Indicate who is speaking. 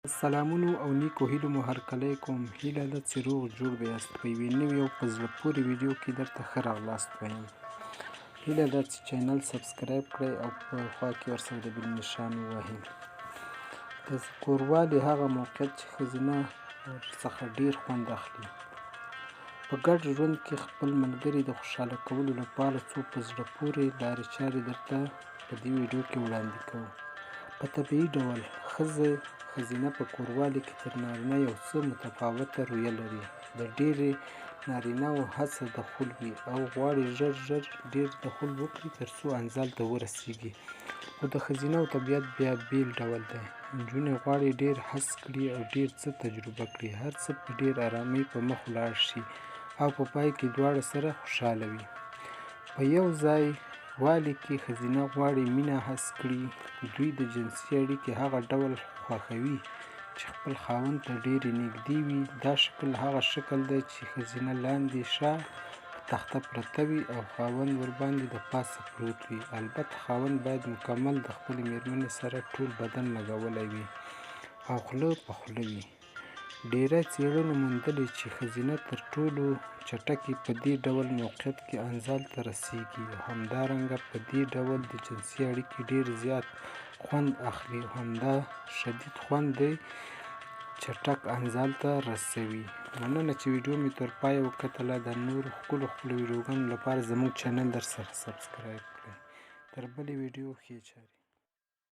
Speaker 1: سلامونه او نیکو هیلو مو هرکلی کوم. هیله ده چې روغ جوړ به یاست. په یوې نوې او په زړه پورې ویډیو کې درته ښه راغلاست وایم. هیله ده چې چینل سبسکرایب کړئ او په خوا کې ورسره د بیل نښان ووهئ. د کوروالې هغه موقعیت چې ښځینه ورڅخه ډېر خوند اخلي. په ګډ ژوند کې خپل ملګري د خوشحاله کولو لپاره څو په زړه پورې لارې چارې درته په دې ویډیو کې وړاندې کوو. په طبیعي ډول ښځینه په کوروالي کې تر نارینه یو څه متفاوته رویه لري. د ډېری نارینه‌وو هڅه دخول وي او غواړي ژر ډېر دخول وکړي ترڅو انزال ته ورسیږي، خو د ښځینه‌وو طبیعت بیا بېل ډول دی. نجونې غواړي ډېر هڅه کړي او ډېر څه تجربه کړي، هر څه په ډېر ارامۍ په مخ ولاړ شي او په پای کې دواړه سره خوشحاله وي. په یو ځای والي کې ښځینه غواړي مینه حس کړي. دوی د جنسي اړیکې هغه ډول خوښوي چې خپل خاوند ته ډېرې نږدې وي. دا شکل هغه شکل دی چې ښځینه لاندې شا په تخته پرته وي او خاوند ورباندې د پاسه پروت وي. البته خاوند باید مکمل د خپلې مېرمنې سره ټول بدن لګولی وي او خوله په خوله وي. ډېری څېړنو موندلي چې ښځینه تر ټولو چټکې په دې ډول موقعیت کې انزال ته رسېږي او همدارنګه په دې ډول د جنسي اړیکې ډېر زیات خوند اخلي او همدا شدید خوند دی چټک انزال ته رسوي. مننه چې ویډیو مې تر پایه وکتله. د نورو ښکلو ویډیوګانو لپاره زموږ چینل درسره سبسکرایب کړئ. تر بلې ویډیو ښې چارې.